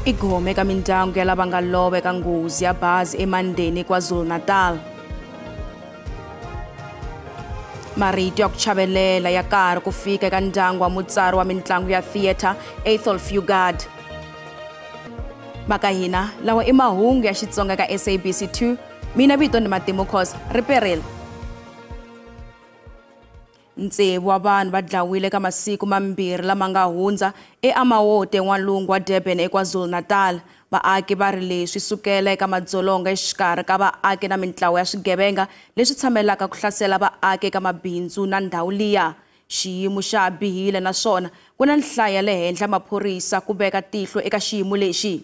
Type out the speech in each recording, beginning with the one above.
Igome ka mindyangu ya lava nga lova eka nghozi ya bazi eMandeni KwaZulu-Natal. Marito ya ku chavelela ya karhi ku fika eka ndyangu wa mutsari wa mitlangu ya theatre Ethel Fugard. Maka hina lawa i mahungu ya Xitsonga ka SABC2. Mina vito ni Matimu Khosa riperile. Ntsevu wa vanhu va dlawile ka masiku mambirhi lama nga hundza eAmawote n'walungu wa Durban eKwaZulu-Natal. Vaaki va ri leswi sukela eka madzolonga exikarhi ka vaaki na mintlawa ya swigevenga leswi tshamelaka ku hlasela vaaki eka mabindzu na ndhawu liya. Xiyimo xa bihile naswona ku na nhlayo ya le henhla maphorisa ku veka tihlo eka xiyimo lexi.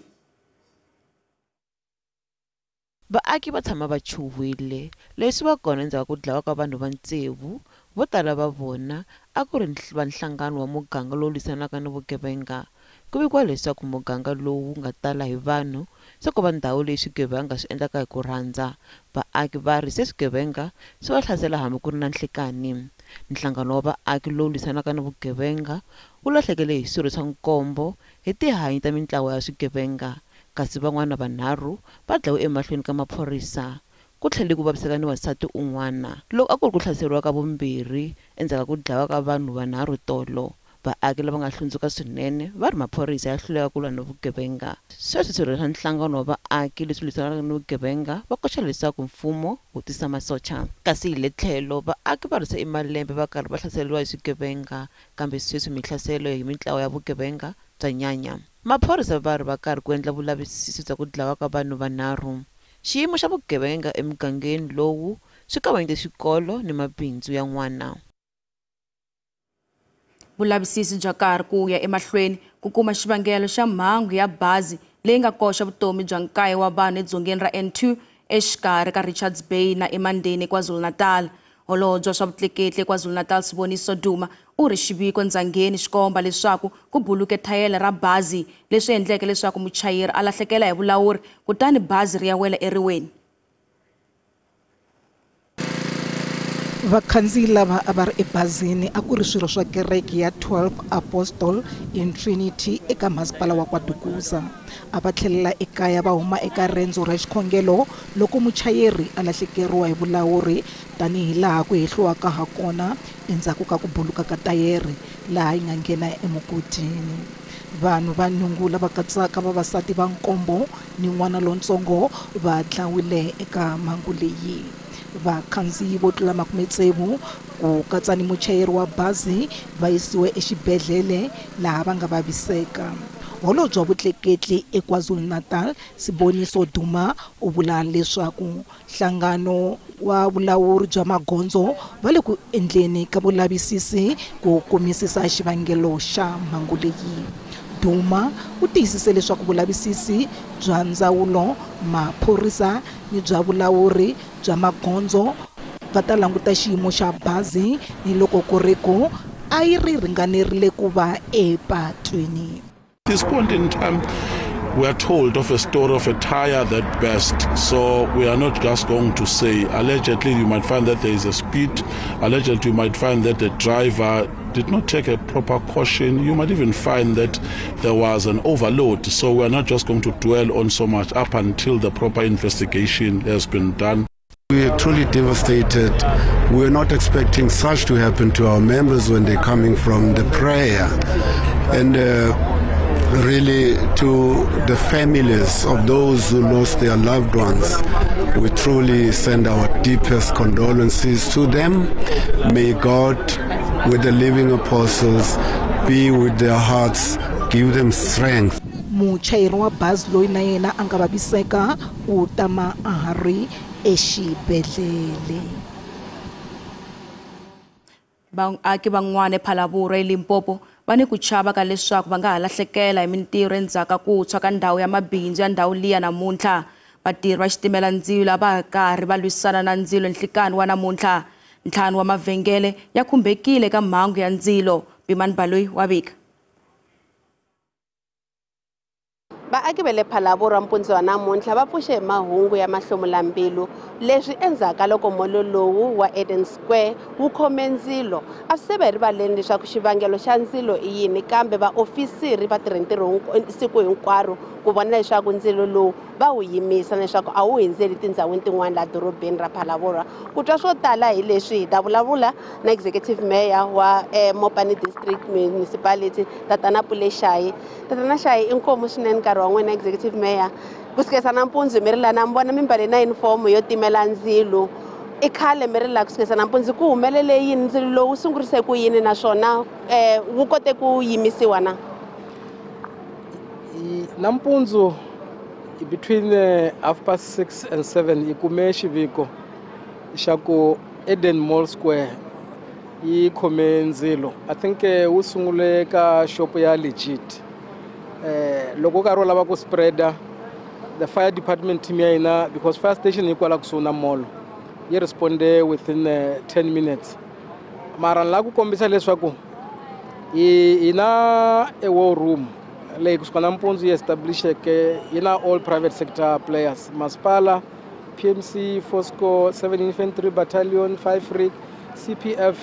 Vaaki va tshama va chuhile leswi va kona endzhaku ku dlawa ka vanhu va ntsevu vo tala va vona a ku ri vanhlangano wa muganga lowu lwisanaka ni vugevenga. Ku vikiwa leswaku muganga lowu nga tala hi vanhu se ku va ndhawu leyi swigevenga swi endlaka hi ku rhandza. Vaaki va ri se swigevenga swi va hlasela hambi ku ri na nhlekani. Nhlangano wa vaaki lowu lwisanaka ni vugevenga wu lahlekele hi swirho swa nkombo hi tihanyi ta mintlawa ya swigevenga, kasi van'wana vanharhu va dlawe emahlweni ka maphorisa. Ku tlhele ku vaviseka ni wasati un'wana loko a ku ri ku hlaseriwa ka vumbirhi endzhaku ku dlawa ka vanhu vanharhu tolo. Vaaki lava nga hlundzuka swinene va ri maphorisa ya hluleka ku lwa ni vugevenga. Sweswi swirho swa nhlangano wa vaaki leswi lwisanaka ni vugevenga va koxa leswaku mfumo wu tisa masocha, kasi hi le tlhelo vaaki va ri se i malembe va karhi va hlaseriwa hi swigevenga, kambe sweswi mihlaselo hi mintlawa ya vugevenga bya nyanya. Maphorisa va ri va karhi ku endla vulavisisi bya ku dlawa ka vanhu vanharhu. Xiyimo xa vugevenga emugangeni lowu swi kavanyete xikolo ni mabindzu ya n'wana. Vulavisisi bya karhi ku ya emahlweni ku kuma xivangelo xa mhangu ya bazi leyi nga koxa vutomi bya nkaye wa vanhu edzongeni ra N2 exikarhi ka Richards Bay na eMandeni KwaZulu-Natal. Holobye swa vutleketli KwaZulu-Natal Siboniso Duma u ri xiviko ndzangeni xikomba leswaku ku buluke thayele ra bazi leswi endleke leswaku muchayeri a lahlekela hi vulawuri kutani bazi ri ya wela eriweni. Vakhandziyi lava a va ri ebazini a ku ri swirho swa kereke ya 12 Apostol in Trinity eka masipala wa KwaDukuza. A va tlhelela ekaya va huma eka rendzo ra xikhongelo loko muchayeri a lahlekeriwa hi vulawuri tanihi laha ku hehliwaka ha kona endzhaku ka ku buluka ka tayere laha yi nga nghena emugodini. Vanhu va nhungu lava katsaka vavasati va nkombo ni n'wana lontsongo va dlawile eka mhangu leyi. Vakhandziyi vo tlula 60 ku katsa ni muchayeri wa bazi va yisiwe exibedhlele laha va nga vaviseka. Holobye wa vutleketli eKwaZulu-Natal Siboniso Duma u vula leswaku nhlangano wa vulawuri bya magondzo va le ku endleni ka vulavisisi ku kumisisa xivangelo xa mhangu leyi. Duma u tiyisise leswaku vulavisisi bya ndzawulo, maphorisa ni bya vulawuri bya magondzo va ta languta xiyimo xa bazi ni loko ku ri ku a yi ri ringanerile ku va epatwini. At this point in time, we are told of a story of a tire that burst. So we are not just going to say, allegedly you might find that there is a speed, allegedly you might find that the driver did not take a proper caution. You might even find that there was an overload. So we are not just going to dwell on so much up until the proper investigation has been done. We are truly devastated. We are not expecting such to happen to our members when they're coming from the prayer. And really to the families of those who lost their loved ones, we truly send our deepest condolences to them. May God, with the living apostles, be with their hearts, give them strength. Muchayeri wa bazi loyi na yena a nga vaviseka u tama a ha ri exibedhlele. Vaaki van'wana ePhalaborwa eLimpopo va ni ku chava ka leswaku va nga ha lahlekela hi mintirho endzhaku ku tshwa ka ndhawu ya mabindzu ya ndhawu liya namuntlha. Vatirhi va xitimela ndzilo va karhi va lwisana na ndzilo nhlikani wa namuntlha. Ntlhanu wa mavhengele ya khumbekile ka mhangu ya ndzilo. Bimani Baloyi wa vika. Vaaki va le Phalaborwa mpundzu wa namuntlha va pfuxe mahungu ya mahlomulambilu leswi endzhaku loko molo lowu wa Eden Square wu khome ndzilo. A swi se va rivaleni leswaku xivangelo xa ndzilo i yini, kambe vaofisiri va tirhe ntirho siku hinkwaro ku vona leswaku ndzilo lowu va wu yimisa leswaku a wu hindzeli tindhawini tin'wana laha dorobeni ra Phalaborwa. Ku twa swo tala hi leswi hi ta vulavula na executive mayor wa Mopani District Municipality Tatana Puleshai. Tatana Shai, inkomo swinene nkarhi wa n'wina executive mayor. Ku sukela nampundzu mi ri la na vona mi mbale na uniform yo timela ndzilo. I khale mi ri la ku sukela nampundzu ku humelele yini, ndzilo lowu wu sungurise ku yini naswona wu kote ku yimisiwa na? Nampundzu between 6:30 and 7 yi kume xiviko xa ku Eden Mall Square yi khome ndzilo. I think wu sungule ka shop ya Legit. Loko ka ro lava ku spreader the fire department team ya hina, because fire station yi kwala kusuhi na mall, yi responde within 10 minutes. Mara la ku kombisa leswaku yi na a war room leyi kusuka nampundzu yi establisheke yi na all private sector players, Masipala, PMC, Fosco, 7 Infantry Battalion, 5 RIC, CPF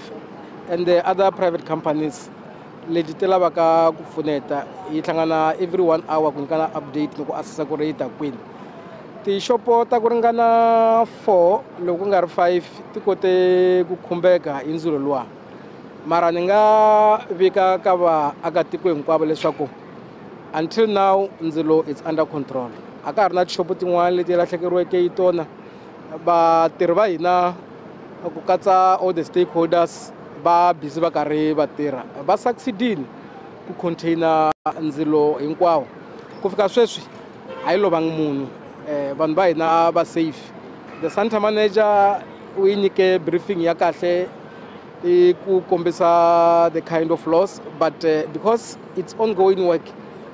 and the other private companies. Leti ti lavaka ku pfuneta yi hlangana every 1 hour ku nyikana update ni ku assessa ku ri yi ta kwini. Tishopo ta ku ringana 4 loko nga ri 5 ti kote ku khumbeka hi ndzilo luwa. Mara ni nga vika ka vaakatiko hinkwavo leswaku until now ndzilo is under control. A ka ha ri na tishopo tin'wana leti lahlekeriweke hi tona. Vatirhi va hina ku katsa all the stakeholders ba busy va karhi va tirha, va succeedile ku container ndzilo hinkwawo. Ku fika sweswi a yi lovangi munhu, vanhu va hina va safe. The center manager u yi nyike briefing ya kahle ku kombisa the kind of loss, but because it's ongoing work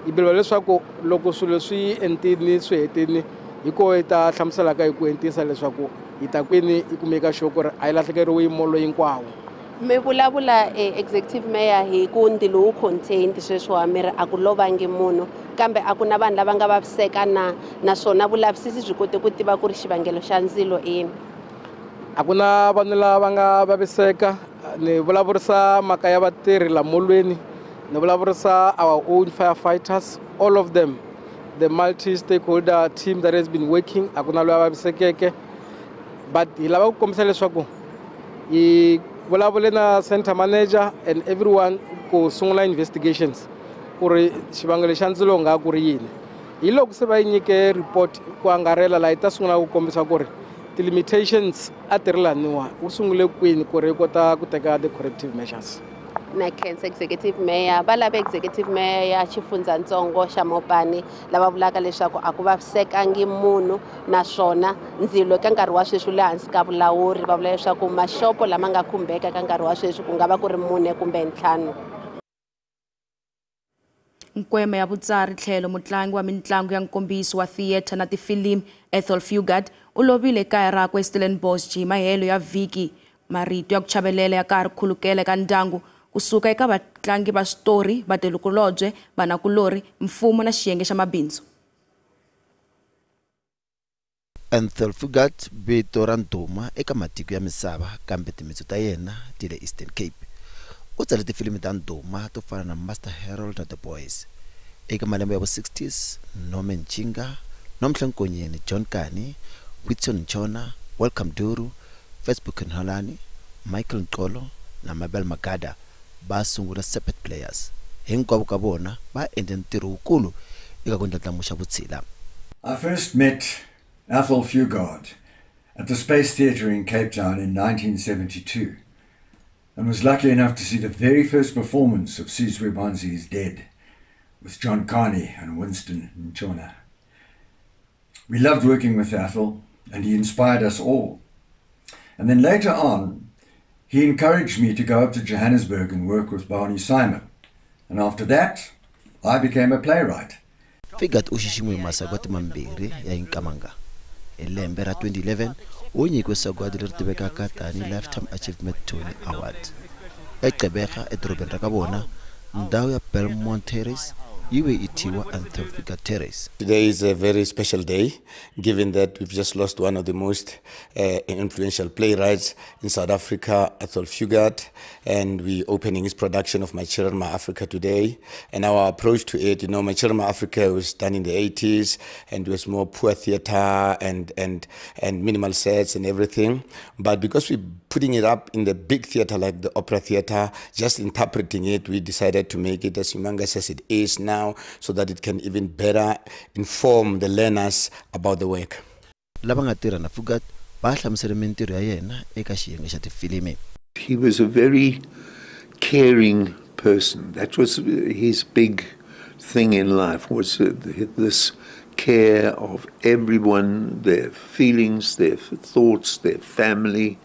yi biliwa leswaku loko swilo swi entini swi hetini hi ko yi ta hlamuselaka hi ku entisa leswaku yi ta kwini yi kumeka sure ku ri a yi lahlekeriwi hi molo hinkwawo. Mi vulavula executive mayor hi ku ndzilo wu contained sweswiwa mi ri a ku lovangi munhu, kambe a ku na vanhu lava nga vaviseka naswona vulavisisi byi kote ku tiva ku ri xivangelo xa ndzilo i yini? A ku na vanhu lava nga vaviseka. Ni vulavurisa mhaka ya vatirhi la molweni, ni vulavurisa our own firefighters, all of them, the multi-stakeholder team that has been working. A ku na loyi a vavisekeke, but hi lava ku kombisa leswaku hi vulavule na center manager and everyone ku sungula investigations ku ri xivangelo xa ndzilo nga ku ri yini. Hi loko se va yi nyike report ku angarhela la yi ta sungula ku kombisa ku ri limitations a ti ri laniwa u sungule kwini ku ri kota ku teka the corrective measures. Na khensa executive mayor, va lava executive mayor ya xifundzantsongo xa Mopani lava vulaka leswaku a ku vavisekangi munhu naswona ndzilo ka nkarhi wa sweswi le hansi ka vulawuri. Va vula leswaku mashopo lama nga khumbeka ka nkarhi wa sweswi ku nga va ku ri 4 kumbe 5. Nkwema ya vutsari tlhelo mutlangi wa mitlangu ya nkombiso wa theatre na tifilimi Ethel Fugard u lovile kaya rakwe Stellenbosch hi mahelo ya vhiki. Marito ya ku chavelela ya karhi khulukela ka ndyangu kusuka eka vatlangi va switori, vatelukulobye, vanakulori, mfumo na xiyenge xa mabindzu. Ethel Fugard vito ra ndhuma eka matiko ya misava, kambe timitsu ta yena ti le Eastern Cape. U tsale tifilimi ta ndhuma to fana na Master Harold na The Boys. Eka malembe ya vo-60s, Norman Chinga, Nomhle Nkonyeni, John Kani, Whitson Nchona, Welcome Duru, Facebook Nholani, Michael Nkolo na Mabel Magada ba sungula separate players. Hinkwavo ka vona ba endle ntirho wukulu eka ku ndlandlamuxa vutshila. I first met Ethel Fugard at the Space Theatre in Cape Town in 1972 and was lucky enough to see the very first performance of Sizwe Banzi's Dead with John Carney and Winston Nchona. We loved working with Ethel and he inspired us all. And then later on, he encouraged me to go up to Johannesburg and work with Barney Simon. And after that, I became a playwright. Fugard u xiximiwe masagwati mambirhi ya Nkamanga. Hi lembe ra 2011, u nyikiwe sagwadi leri tivekaka tani Lifetime Achievement Tony Award. Egqeberha edorobeni ra ka vona, ndhawu ya Belmont Terrace, iwe itiwa Antofika Terrace. Today is a very special day, given that we've just lost one of the most influential playwrights in South Africa, Athol Fugard, and we're opening his production of Machirama Africa today. And our approach to it, Machirama Africa was done in the 80s, and it was more poor theater and minimal sets and everything. But because we're putting it up in the big theater like the Opera Theater, just interpreting it, we decided to make it as humongous as it is now, so that it can even better inform the learners about the work. He was a very caring person. That was his big thing in life, was this care of everyone, their feelings, their thoughts, their family.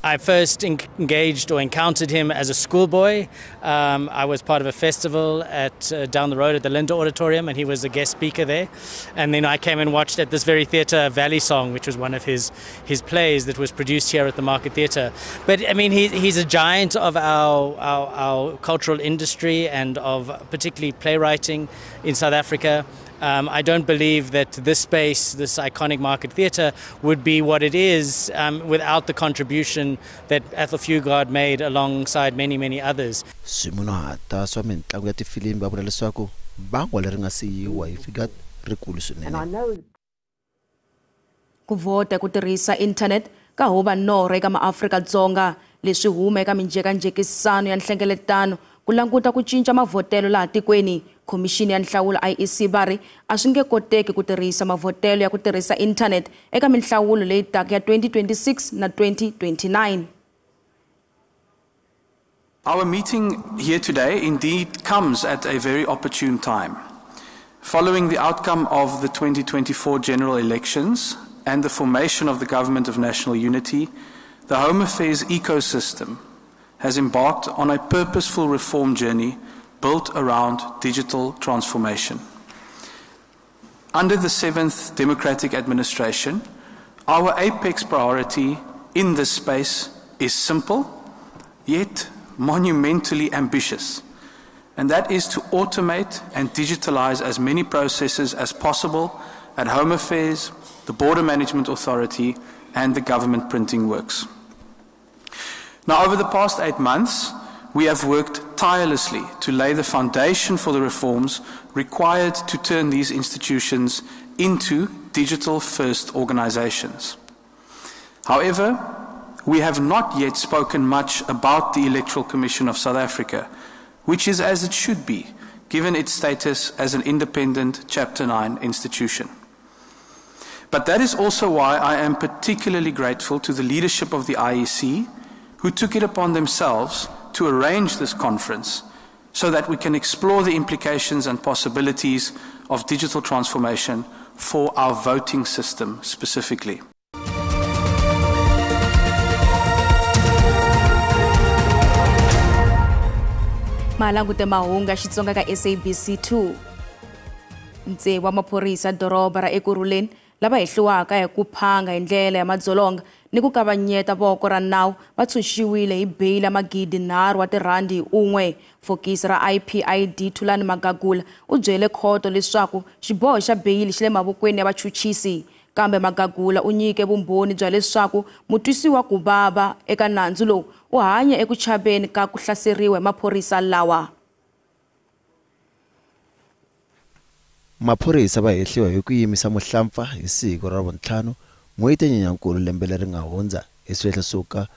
I first engaged or encountered him as a schoolboy. I was part of a festival at down the road at the Linda Auditorium, and he was a guest speaker there. And then I came and watched at this very theatre Valley Song, which was one of his plays that was produced here at the Market Theatre. But I mean, he's a giant of our cultural industry and of particularly playwriting in South Africa. I don't believe that this space, this iconic Market Theatre, would be what it is without the contribution that Athol Fugard made alongside many, many others. Ku vota ku tirhisa internet ka huva norho eka maAfrika-Dzonga leswi huma eka minjekanjekisano ya nhlengeletano ku languta ku cinca mavhotelo laha tikweni. Khomixini ya nhlawulo IEC vari a swi nge koteki ku tirhisa mavhotelo ya ku tirhisa internet eka minhlawulo leyi taka ya 2026 na 2029. Our meeting here today indeed comes at a very opportune time. Following the outcome of the 2024 general elections and the formation of the Government of National Unity, the Home Affairs ecosystem has embarked on a purposeful reform journey built around digital transformation. Under the 7th Democratic Administration, our apex priority in this space is simple, yet monumentally ambitious, and that is to automate and digitalize as many processes as possible at Home Affairs, the Border Management Authority, and the government printing works. Now, over the past 8 months, we have worked tirelessly to lay the foundation for the reforms required to turn these institutions into digital-first organizations. However, we have not yet spoken much about the Electoral Commission of South Africa, which is as it should be, given its status as an independent Chapter 9 institution. But that is also why I am particularly grateful to the leadership of the IEC, who took it upon themselves to arrange this conference so that we can explore the implications and possibilities of digital transformation for our voting system specifically. Malangute mahungu ya Xitsonga ka SABC2. Ntsevu wa maphorisa doroba ra Ekurhuleni lava hehliwaka hi ku phanga hi ndlela ya madzolonga ni ku kavanyeta voko ra nawu va tshunxiwile hi beyili ya R3 wa tirhandi hi un'we. Fokisi ra IPID Thulani Magagula u byele khoto leswaku xiboho xa beyili xi le mavokweni ya vachuchisi. Kambe Magagula u nyike vumbhoni bya leswaku mutwisiwa ku vava eka nandzu lowu u hanya eku chaveni ka ku hlaseriwa hi maphorisa lawa. Maphorisa va hehliwa hi ku yimisa muhlampfa hi siku ra Ravuntlhanu n'hweti Nyenyankulu lembe leri nga hundza hi swihehlo suka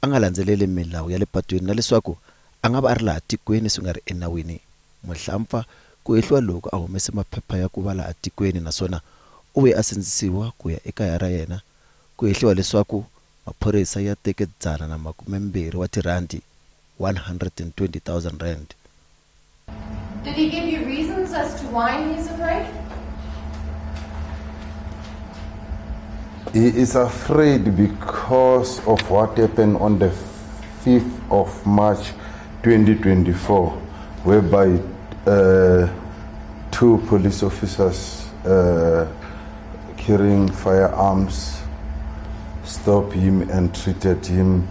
a nga landzeleli milawu ya le patwini na leswaku a nga va a ri laha tikweni swi nga ri enawini. Muhlampfa ku hehliwa loko a humese maphepha ya ku va laha tikweni naswona u ve a sindzisiwa ku ya ekaya ra yena. Ku hehliwa leswaku maphorisa ya teke R120 wa tirhandi, 120,000 rand. Did he give you reasons as to why he is afraid? He is afraid because of what happened on the 5th of March 2024, whereby 2 police officers carrying firearms stopped him and treated him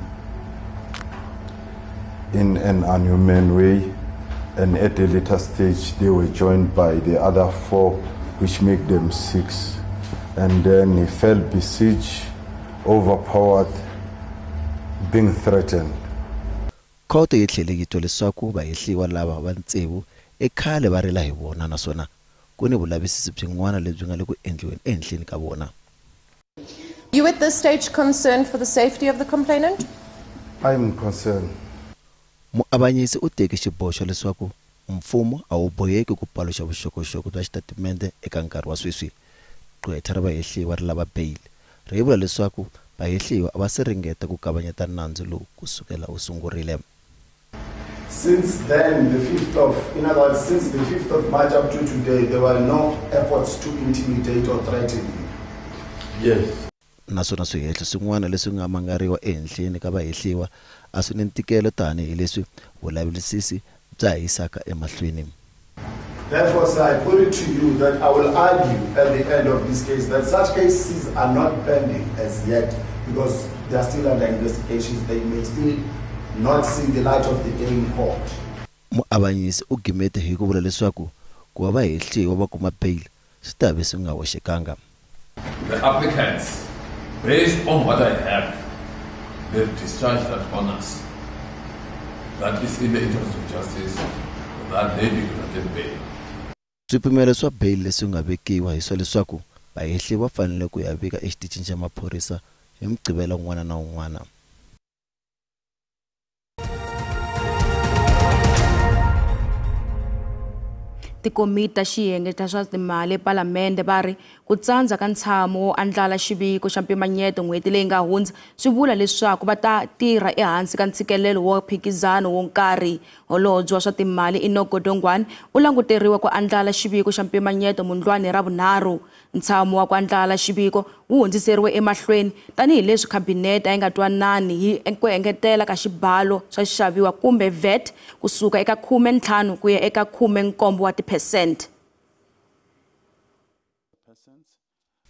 in an inhuman way, and at a later stage they were joined by the other 4, which make them 6, and then he felt besieged, overpowered, being threatened. Court yi tlhele yi twa leswaku vahehliwa lava va ntsevu ekhale va rila hi vona naswona ku ni vulavisisi byin'wana lebyi nga le ku endliweni ehenhleni ka vona. You at this stage concerned for the safety of the complainant? I'm concerned. Muavanyisi u teke xiboho xa leswaku mfumo a wu boheki ku paluxa vuxokoxoko bya xitatimende eka nkarhi wa sweswi. Gqwetha ra vahehliwa ri lava bail. Ri vula leswaku vahehliwa a va se ringeta ku kavanyeta nandzu lowu kusukela wu sungurile. Since then, in other words, since the 5th of March up to today, there were no efforts to intimidate or threaten him. Yes. Naswona swihehlo swin'wana leswi nga mangariwa ehenhleni ka vahehliwa a swi ni ntikelo tanihi leswi vulavisisi bya yisaka emahlweni. Therefore, sir, I put it to you that I will argue at the end of this case that such cases are not pending as yet because they are still under investigations. They may still not see the light of the day in court. Muavanyisi u gimete hi ku vula leswaku ku va vahehliwa va kuma bail swi ta ve swi nga hoxekanga. The applicants, based on what I have, they've discharged that on us. That is in the interest of justice that they be granted bail. Swipimelo swa bail leswi nga vekiwa hi swa leswaku vahehliwa va fanele ku ya vika exitichini xa maphorisa hi Mugqivela un'wana na un'wana. Tikomiti ta xiyenge ta swa timali epalamende va ri ku tsandza ka ntshamo wo andlala xiviko xa mpimanyeto n'hweti leyi nga hundza swi vula leswaku va ta tirha ehansi ka ntshikelelo wo phikizano wo nkarhi. Holobye wa swa timali Enoch Godongwana u languteriwa ku andlala xiviko xa mpimanyeto Mundlwana ra vunharhu. Ntshamo wa ku andlala xiviko wu hundziseriwe emahlweni tanihileswi khabinete a yi nga twanani hi ku engetela ka xibalo xa xaviwa kumbe VAT kusuka eka 15 ku ya eka 17 wa tiphesente.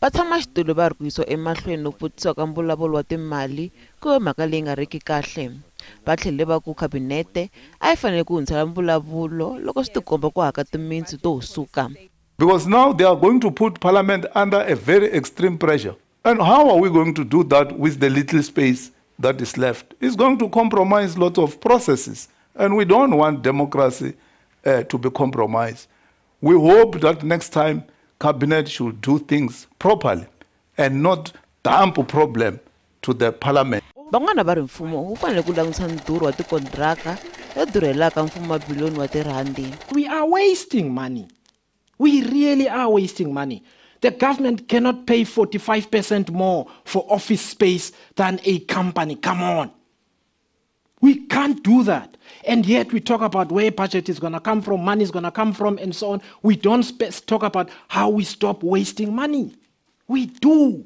Vatshamaxitulu va ri ku yisiwa emahlweni no pfutsisiwa ka mbulavulo wa timali ku ve mhaka leyi nga riki kahle. Va tlhele va ku khabinete a yi fanele ku hundzisela mbulavulo loko swi tikomba ku haka timintsu to husuka. Because now they are going to put Parliament under a very extreme pressure. And how are we going to do that with the little space that is left? It's going to compromise lots of processes. And we don't want democracy to be compromised. We hope that next time Cabinet should do things properly and not dump a problem to the Parliament. Van'wana va ri mfumo wu fanele ku langutisa ndhurho wa tikontraka leti durhelaka mfumo mabiliyoni wa tirhandi. We are wasting money. We really are wasting money. The government cannot pay 45% more for office space than a company. Come on. We can't do that. And yet we talk about where budget is going to come from, money is going to come from, and so on. We don't talk about how we stop wasting money. We do.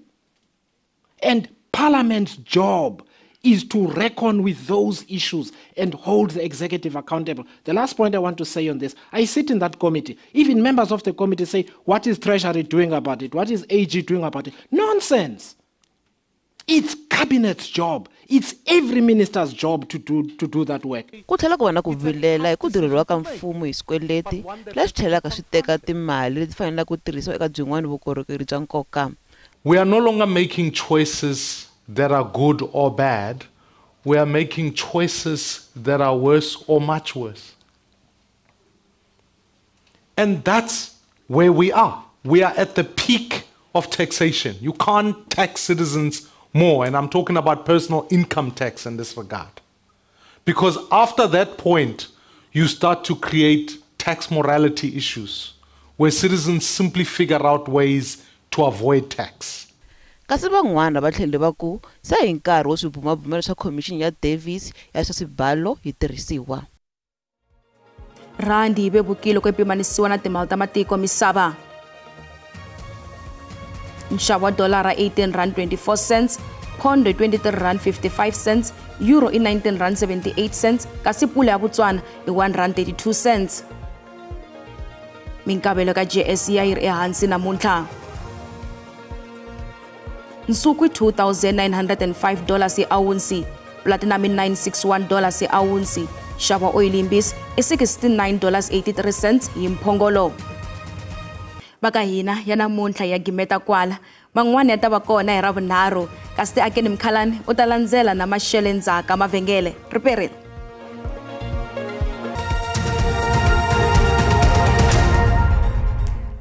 And Parliament's job is to reckon with those issues and hold the executive accountable. The last point I want to say on this, I sit in that committee. Even members of the committee say, what is Treasury doing about it? What is AG doing about it? Nonsense. It's Cabinet's job. It's every minister's job to do that work. Ku tlhela ku va na ku vilela hi ku durheriwa ka mfumo hi swikweleti leswi tlhelaka swi teka timali leti faneleke ku tirhisiwa eka byin'wana vukorhokeri bya nkoka. We are no longer making choices that are good or bad. We are making choices that are worse or much worse. And that's where we are. We are at the peak of taxation. You can't tax citizens more, and I'm talking about personal income tax in this regard. Because after that point, you start to create tax morality issues, where citizens simply figure out ways to avoid tax. Kasi van'wana va tlhele va ku se hi nkarhi wo swibumabumelo swa commission ya Davis ya swa swibalo yi tirhisiwa. Randi yi vevukile ku pimanisiwa na timali ta matiko misava. Nxavo wa dolara R18.24, pound R23.55, euro R19.78, kasi pula ya Botswana R1.32. Minkavelo ka JSE yi ri ehansi namuntlha. Nsuku $2,905 e ounce, platinum $961 e ounce, Nxavo wa oil yimbisi i $69.83 hi mphongolo. Vaka hina ya namuntlha ya gimeta kwala. Man'wana ya ta va kona hi Ravunharhu, kasi Akeni Mkhalane u ta landzela na maxelo endzhaka mavhengele. Riperile.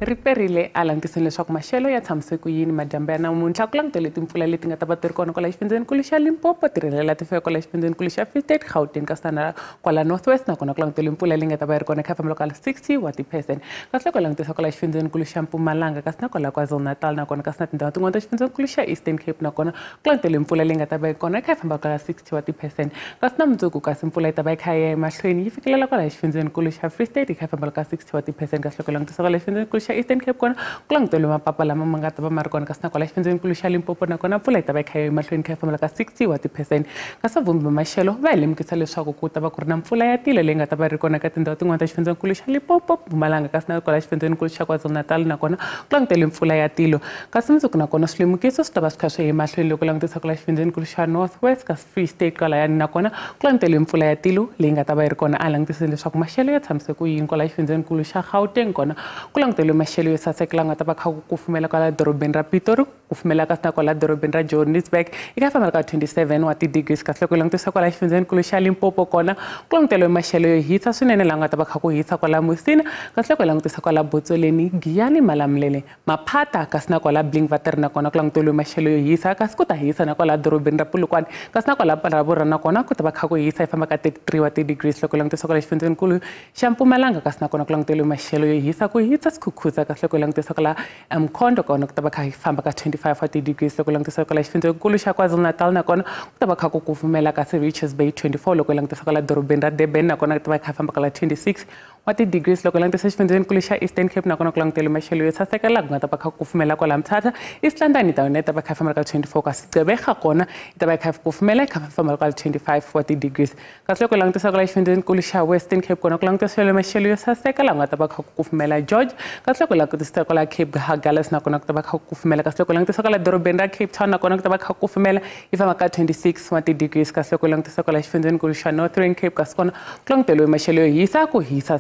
Riperile a langutiseni leswaku maxelo ya tshamise ku yini madyambu ya namuntlha ku langutele timpfula leti nga ta va ti ri kona kwala xifundzeninkulu xa Limpopo, tirhelela ti fika kwala xifundzeninkulu xa Free State, Gauteng kasi na kwala Northwest nakona ku langutele mpfula leyi nga ta va yi ri kona khafamba lokala 60 wa ti-percent kasi loko langutisa kwala xifundzeninkulu xa Mpumalanga kasi na kwala KwaZulu-Natal nakona kasi na tindhawu tin'wana ta xifundzeninkulu xa Eastern Cape nakona ku langutele mpfula leyi nga ta va yi kona khafamba kwala 60 wa ti-percent kasi na mundzuku kasi mpfula yi ta va yi kha ya emahlweni yi fikelela kwala xifundzeninkulu xa Free State khafamba kwala 60 wa ti-percent kasi loko langutisa kwala xifundzeninkulu xa Eastern Cape kona ku langutele mapapa lama ma nga ta va ma ri kona kasi na kwala xifundzeninkulu xa Limpopo nakona mpfula yi ta va yi kha ya emahlweni kha fambela ka 60 wa ti-percent kasi vavumbi va maxelo va hi lemukisa leswaku ku ta va ku ri na mpfula ya tilo leyi nga ta va ri kona ka tindhawu tin'wana ta xifundzeninkulu xa Limpopo, Mpumalanga kasi na kwala xifundzeninkulu xa KwaZulu-Natal nakona ku langutele mpfula ya tilo kasi mundzuku nakona swilemukiso swi ta va swi kha swi ya emahlweni loko langutisa kwala xifundzeninkulu xa Northwest kasi Free State kwalayani nakona ku langutele mpfula ya tilo leyi nga ta va yi ri kona a langutiseni leswaku maxelo ya tshamise ku yini kwala xifundzeninkulu xa Gauteng kona ku langutele maxelo yo sasekela nga ta va kha ku kufumela kwala dorobeni ra Pitori, kufumela kasi na kwala dorobeni ra Johannesburg yi ka fambela ka 27 wa ti-degrees kasi loko langutisa kwala xifundzeninkulu xa Limpopo kona ku langutele maxelo yo hisa swinene laha nga ta va kha ku hisa kwala Musina kasi loko langutisa kwala Botsoleni, Giyani, Malamulele, Maphata kasi na kwala Blinkwater nakona ku langutele maxelo yo hisa kasi ku ta hisa na kwala dorobeni ra Polokwane kasi na kwala Phalaborwa nakona ku ta va kha ku hisa yi famba ka 33 wa ti-degrees loko langutisa kwala xifundzeninkulu xa Mpumalanga kasi nakona ku langutele maxelo yo hisa ku hisa Skukuza kasi loko langutisa kwala Mkhondo kona ku ta va kha yi famba ka 25 wa ti-degrees loko langutisa kwala xifundzeninkulu xa KwaZulu-Natal nakona ku ta va kha ku kufumela kasi Richards Bay 24 loko langutisa kwala dorobeni ra Durban nakona ku ta va kha famba kwala 26 wa ti-degrees loko langutisa xifundzeninkulu xa Eastern Cape nakona ku langutele maxelo yo sasekela ku nga ta va kha ku kufumela kwala Mthatha, East London yi ta va kha famba ka 24 kasi Gqeberha kona yi ta va kha kufumela kha famba kwala 25 wa ti-degrees kasi loko langutisa kwala xifundzeninkulu xa Western Cape kona ku langutisa maxelo yo sasekela ku nga ta va kha ku kufumela George kasi loko langutisa kwala Cape Haggalas nakona ku ta va kha ku kufumela kasi loko langutisa kwala dorobeni ra Cape Town nakona ku ta va kha ku kufumela yi famba ka 26 wa ti-degrees kasi loko langutisa kwala xifundzeninkulu xa Northern Cape kasi kona ku languteliwe maxelo yo hisa ku hisa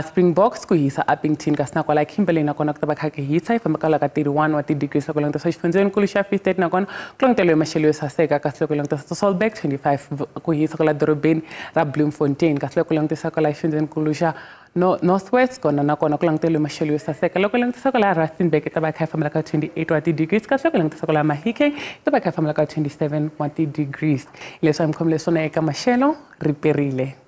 Springboks ku hisa Upington kasi na kwala Kimberley nakona ku ta va kha ku hisa yi famba kwala ka 31 wa ti-degrees loko langutisa xifundzeninkulu xa Free State nakona ku languteliwe maxelo yo saseka kasi loko langutisa Sasolburg 25 ku hisa kwala dorobeni ra Bloemfontein kasi loko langutisa kwala xifundzeninkulu xa Northwest kona nakona ku languteliwe maxelo yo saseka loko langutisa kwala Rustenburg yi ta va kha yi fambela ka 28 wa ti-degrees kasi loko langutisa kwala Mahikeng yi ta va kha yi fambela ka 27 wa ti-degrees leswi a mi khomile swona eka maxelo Riperile.